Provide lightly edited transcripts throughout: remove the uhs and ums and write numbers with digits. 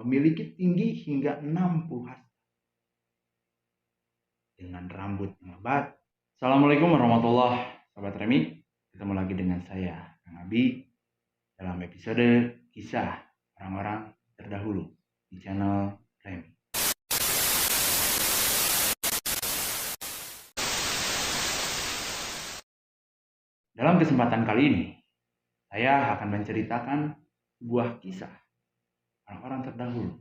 memiliki tinggi hingga 60 hasta dengan rambut yang lebat. Assalamualaikum warahmatullahi wabarakatuh, Sobat Remi. Ketemu lagi dengan saya, Kang Abi, dalam episode kisah orang-orang terdahulu di channel Remi. Dalam kesempatan kali ini, saya akan menceritakan sebuah kisah orang-orang terdahulu,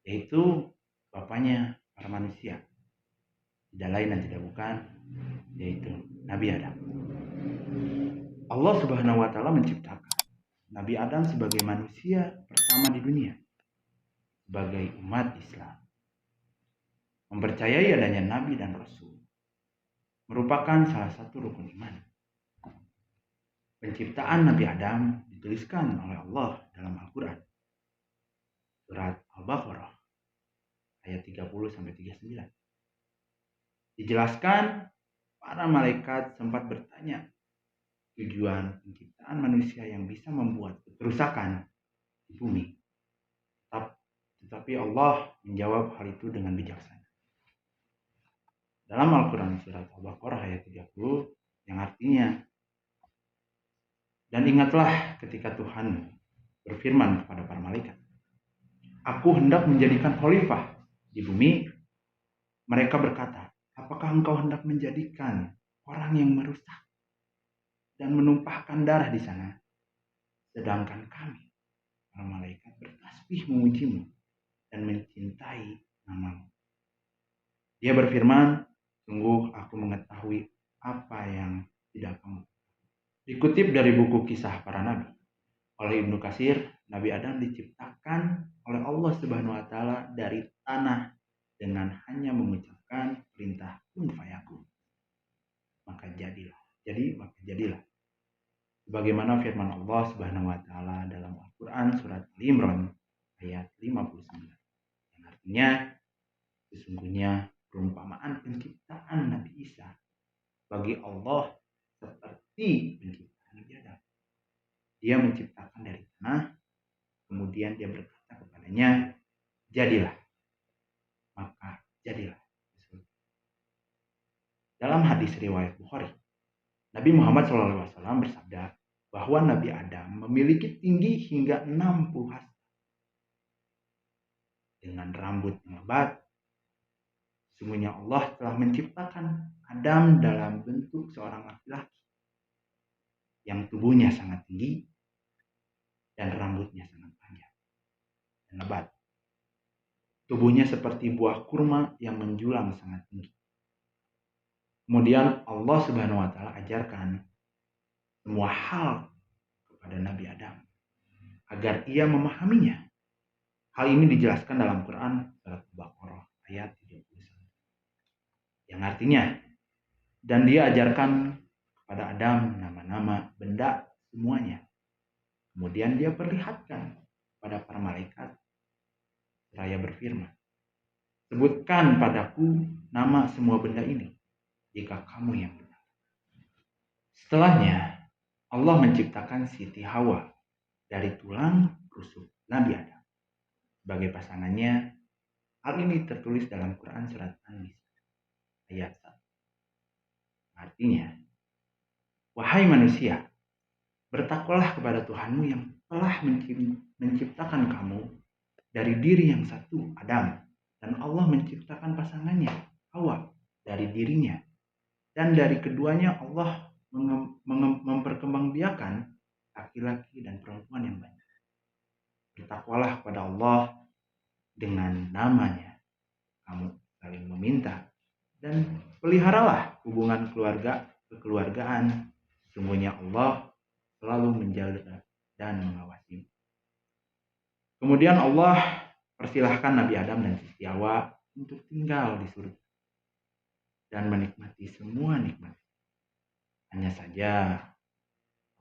yaitu bapaknya para manusia. Tidak lain dan tidak bukan, yaitu Nabi Adam. Allah Subhanahu wa Ta'ala menciptakan Nabi Adam sebagai manusia pertama di dunia, sebagai umat Islam. Mempercayai adanya Nabi dan Rasul merupakan salah satu rukun iman. Penciptaan Nabi Adam dituliskan oleh Allah dalam Al-Quran. Surat Al-Baqarah ayat 30-39. Dijelaskan, para malaikat sempat bertanya tujuan penciptaan manusia yang bisa membuat kerusakan di bumi. Tetapi Allah menjawab hal itu dengan bijaksana. Dalam Al-Quran surat Al-Baqarah ayat 30 yang artinya, dan ingatlah ketika Tuhan berfirman kepada para malaikat, Aku hendak menjadikan khalifah di bumi. Mereka berkata, apakah engkau hendak menjadikan orang yang merusak dan menumpahkan darah di sana? Sedangkan kami, para malaikat, bertasbih memujimu dan mencintai namamu. Dia berfirman, sungguh aku mengetahui apa yang tidak kamu. Dikutip dari buku Kisah Para Nabi oleh Ibnu Katsir, Nabi Adam diciptakan oleh Allah Subhanahu wa Ta'ala dari tanah dengan hanya mengucapkan perintah kun fayakun. Maka jadilah. Sebagaimana firman Allah Subhanahu wa Ta'ala dalam Al-Quran surat Al-Imran ayat 59. Yang artinya, sesungguhnya perumpamaan penciptaan Nabi Isa bagi Allah seperti penciptaan Nabi Adam. Dia menciptakan dari tanah, kemudian dia berkata kepadanya, jadilah. Maka jadilah. Dalam hadis riwayat Bukhari, Nabi Muhammad SAW bersabda bahwa Nabi Adam memiliki tinggi hingga 60 hasta dengan rambut yang lebat. Sesungguhnya Allah telah menciptakan Adam dalam bentuk seorang laki-laki yang tubuhnya sangat tinggi dan rambutnya sangat panjang dan lebat. Tubuhnya seperti buah kurma yang menjulang sangat tinggi. Kemudian Allah Subhanahu wa Ta'ala ajarkan semua hal kepada Nabi Adam agar ia memahaminya. Hal ini dijelaskan dalam Quran surat Al-Baqarah ayat 31. Yang artinya, dan dia ajarkan kepada Adam nama-nama benda semuanya. Kemudian dia perlihatkan kepada para malaikat seraya berfirman, sebutkan padaku nama semua benda ini jika kamu yang benar. Setelahnya, Allah menciptakan Siti Hawa dari tulang rusuk Nabi Adam sebagai pasangannya. Hal ini tertulis dalam Quran surat An-Nisa ayat 1. Artinya, wahai manusia, bertakwalah kepada Tuhanmu yang telah menciptakan kamu dari diri yang satu, Adam, dan Allah menciptakan pasangannya, Hawa, dari dirinya. Dan dari keduanya Allah memperkembangbiakan laki-laki dan perempuan yang banyak. Bertakwalah kepada Allah dengan namanya. Kamu saling meminta dan peliharalah hubungan kekeluargaan. Sesungguhnya Allah selalu menjaga dan mengawasi. Kemudian Allah persilahkan Nabi Adam dan Siti Hawa untuk tinggal di surga dan menikmati semua nikmat. Hanya saja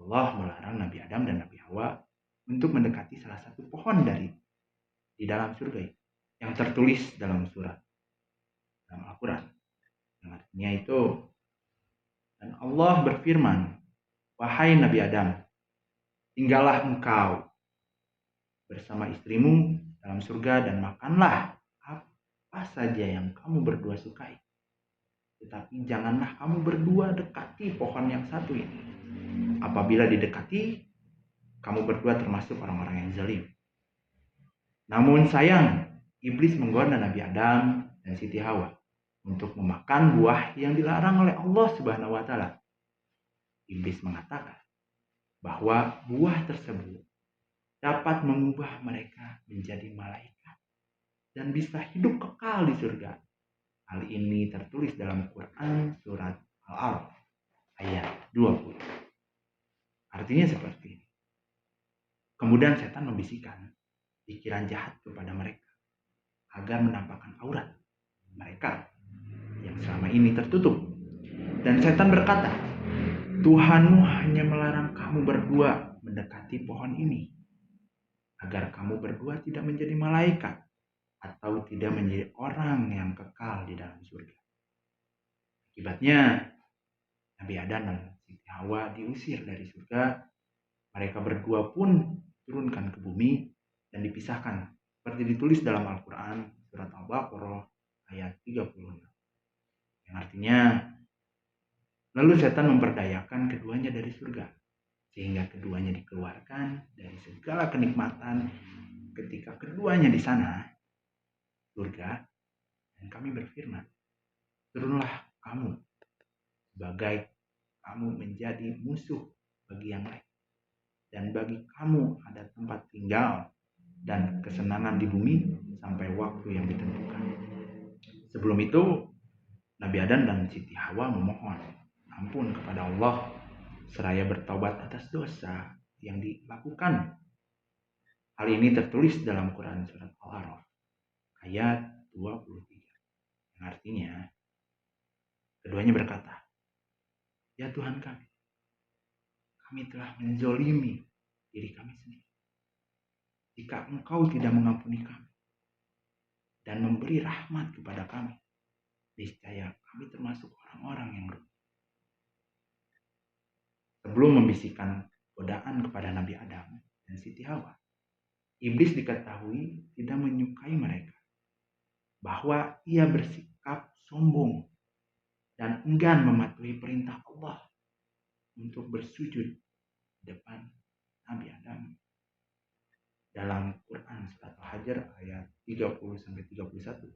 Allah melarang Nabi Adam dan Nabi Hawa untuk mendekati salah satu pohon di dalam surga yang tertulis dalam surat dalam Al-Quran. Yang artinya itu, dan Allah berfirman, wahai Nabi Adam, tinggallah engkau bersama istrimu dalam surga dan makanlah apa saja yang kamu berdua sukai. Tetapi janganlah kamu berdua dekati pohon yang satu ini. Apabila didekati, kamu berdua termasuk orang-orang yang zalim. Namun sayang, iblis menggoda Nabi Adam dan Siti Hawa untuk memakan buah yang dilarang oleh Allah Subhanahu wa taala. Iblis mengatakan bahwa buah tersebut dapat mengubah mereka menjadi malaikat dan bisa hidup kekal di surga. Hal ini tertulis dalam Quran surat Al-A'raf ayat 20. Artinya seperti ini. Kemudian setan membisikkan pikiran jahat kepada mereka agar menampakkan aurat mereka yang selama ini tertutup. Dan setan berkata, Tuhanmu hanya melarang kamu berdua mendekati pohon ini agar kamu berdua tidak menjadi malaikat atau tidak menjadi orang yang kekal di dalam surga. Akibatnya, Nabi Adam dan Siti Hawa diusir dari surga. Mereka berdua pun turunkan ke bumi dan dipisahkan. Seperti ditulis dalam Al-Quran, surat Al-Baqarah, ayat 36. Yang artinya, lalu setan memperdayakan keduanya dari surga. Sehingga keduanya dikeluarkan dari segala kenikmatan ketika keduanya di sana, surga, dan kami berfirman, turunlah kamu sebagai kamu menjadi musuh bagi yang lain. Dan bagi kamu ada tempat tinggal dan kesenangan di bumi sampai waktu yang ditentukan. Sebelum itu, Nabi Adam dan Siti Hawa memohon ampun kepada Allah seraya bertobat atas dosa yang dilakukan. Hal ini tertulis dalam Quran surat Al-A'raf ayat 23. Yang artinya, keduanya berkata, ya Tuhan kami telah menzolimi diri kami sendiri. Jika Engkau tidak mengampuni kami dan memberi rahmat kepada kami, niscaya kami termasuk orang-orang yang rugi. Sebelum membisikkan godaan kepada Nabi Adam dan Siti Hawa, iblis diketahui tidak menyukai mereka, bahwa ia bersikap sombong dan enggan mematuhi perintah Allah untuk bersujud di depan Nabi Adam. Dalam Quran surat Al-Hajr ayat 30-31,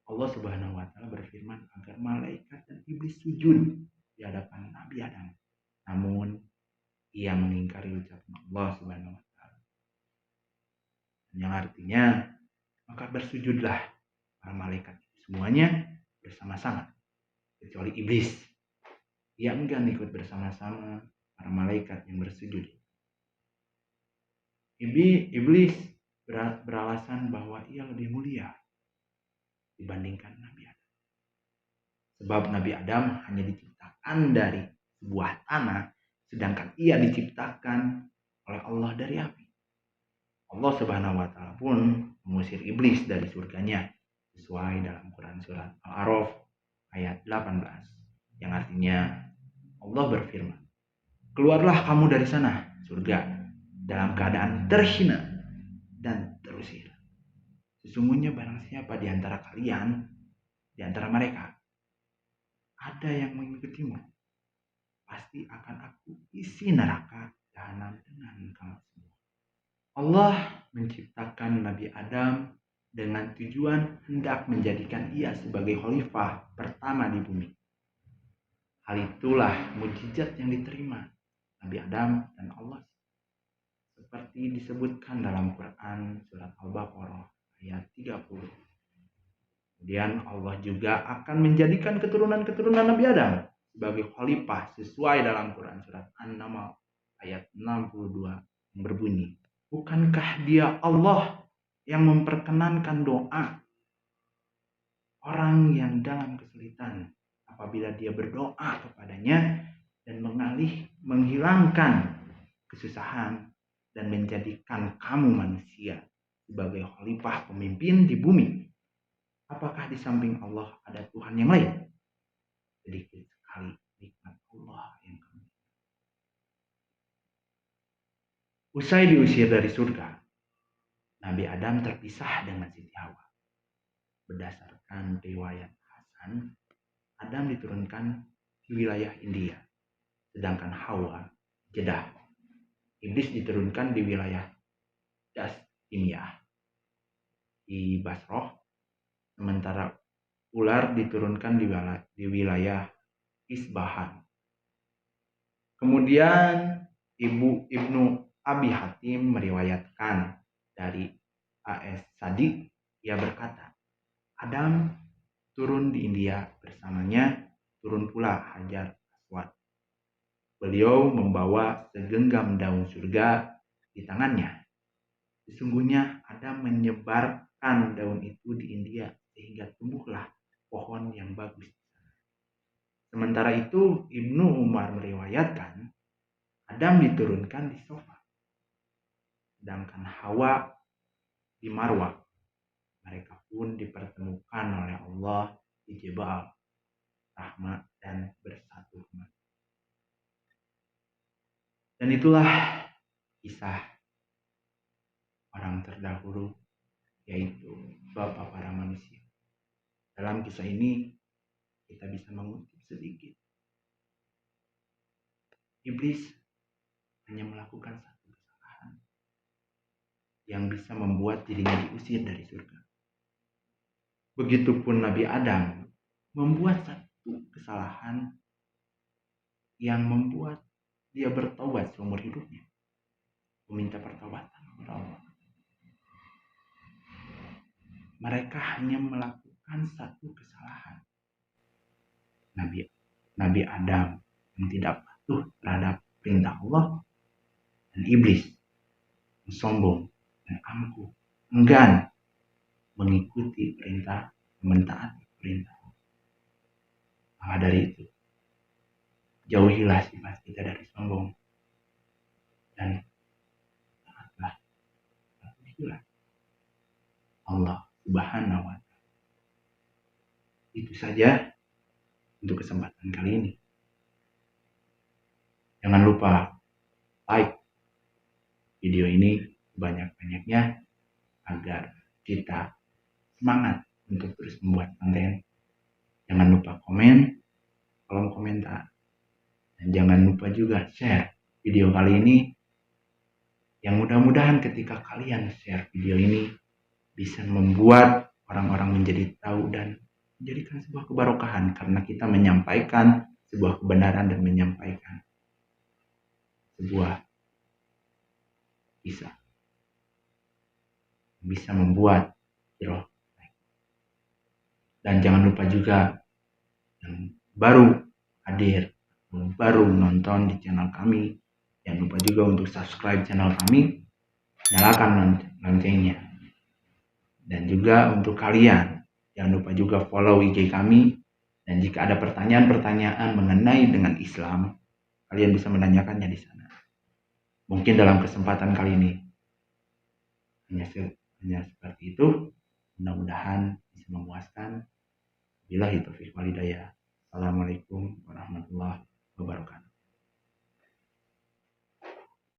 Allah Subhanahu wa taala berfirman agar malaikat dan iblis sujud di hadapan Nabi Adam. Namun ia mengingkari ucapan Allah Subhanahu wa taala. Yang artinya, maka bersujudlah para malaikat semuanya bersama-sama kecuali iblis. Ia enggan ikut bersama-sama para malaikat yang bersujud. Iblis beralasan bahwa ia lebih mulia dibandingkan Nabi Adam. Sebab Nabi Adam hanya diciptakan dari sebuah tanah, sedangkan ia diciptakan oleh Allah dari api. Allah Subhanahu wa taala pun mengusir iblis dari surganya sesuai dalam Quran surat Al-A'raf ayat 18. Yang artinya Allah berfirman, keluarlah kamu dari sana, surga, dalam keadaan terhina dan terusir. Sesungguhnya barang siapa di antara kalian, di antara mereka, ada yang mengikutimu, pasti akan aku isi neraka jahanam dengan kamu semua. Allah menciptakan Nabi Adam dengan tujuan hendak menjadikan ia sebagai khalifah pertama di bumi. Hal itulah mukjizat yang diterima Nabi Adam dan Allah, seperti disebutkan dalam Quran surat Al-Baqarah ayat 30. Kemudian Allah juga akan menjadikan keturunan-keturunan Nabi Adam sebagai khalifah sesuai dalam Quran surat An-Naml ayat 62 yang berbunyi, bukankah dia Allah yang memperkenankan doa orang yang dalam kesulitan apabila dia berdoa kepadanya dan menghilangkan kesusahan dan menjadikan kamu manusia sebagai khalifah pemimpin di bumi. Apakah di samping Allah ada Tuhan yang lain? Sedikit sekali nikmat Allah yang kami. Usai diusir dari surga, Nabi Adam terpisah dengan Siti Hawa. Berdasarkan riwayat Hasan, Adam diturunkan di wilayah India, sedangkan Hawa, Jeddah. Iblis diturunkan di wilayah Dastimiyah di Basroh, sementara ular diturunkan di wilayah Isbahan. Kemudian Ibnu Abi Hatim meriwayatkan dari A.S. Sadiq, ia berkata, Adam turun di India, bersamanya turun pula Hajar Aswad. Beliau membawa segenggam daun surga di tangannya. Sesungguhnya Adam menyebarkan daun itu di India sehingga tumbuhlah pohon yang bagus. Sementara itu Ibnu Umar meriwayatkan Adam diturunkan di sofa, sedangkan Hawa di Marwah. Mereka pun dipertemukan oleh Allah di Jebal Rahmat dan bersatu kembali. Dan itulah kisah orang terdahulu, yaitu Bapa para manusia. Dalam kisah ini kita bisa mengutip sedikit. Iblis hanya melakukan satu kesalahan yang bisa membuat dirinya diusir dari surga. Begitupun Nabi Adam membuat satu kesalahan yang membuat dia bertobat seumur hidupnya, meminta pertobatan kepada Allah. Mereka hanya melakukan satu kesalahan. Nabi Adam yang tidak patuh terhadap perintah Allah, dan iblis yang sombong dan angkuh, enggan mengikuti perintah, mentaati perintah. Maka dari itu, jauhilah sifat kita dari sombong dan taatlah patuhilah Allah Subhanahu wa Ta'ala. Itu saja untuk kesempatan kali ini. Jangan lupa like video ini banyak-banyaknya agar kita semangat untuk terus membuat konten. Jangan lupa komen, kolom komentar. Dan jangan lupa juga share video kali ini. Yang mudah-mudahan ketika kalian share video ini bisa membuat orang-orang menjadi tahu dan menjadikan sebuah kebarokahan, karena kita menyampaikan sebuah kebenaran dan menyampaikan sebuah kisah bisa membuat roh. Dan jangan lupa juga yang baru hadir, baru nonton di channel kami, jangan lupa juga untuk subscribe channel kami, nyalakan loncengnya. Dan juga untuk kalian, jangan lupa juga follow IG kami. Dan jika ada pertanyaan-pertanyaan mengenai dengan Islam, kalian bisa menanyakannya di sana. Mungkin dalam kesempatan kali ini hanya seperti itu. Mudah-mudahan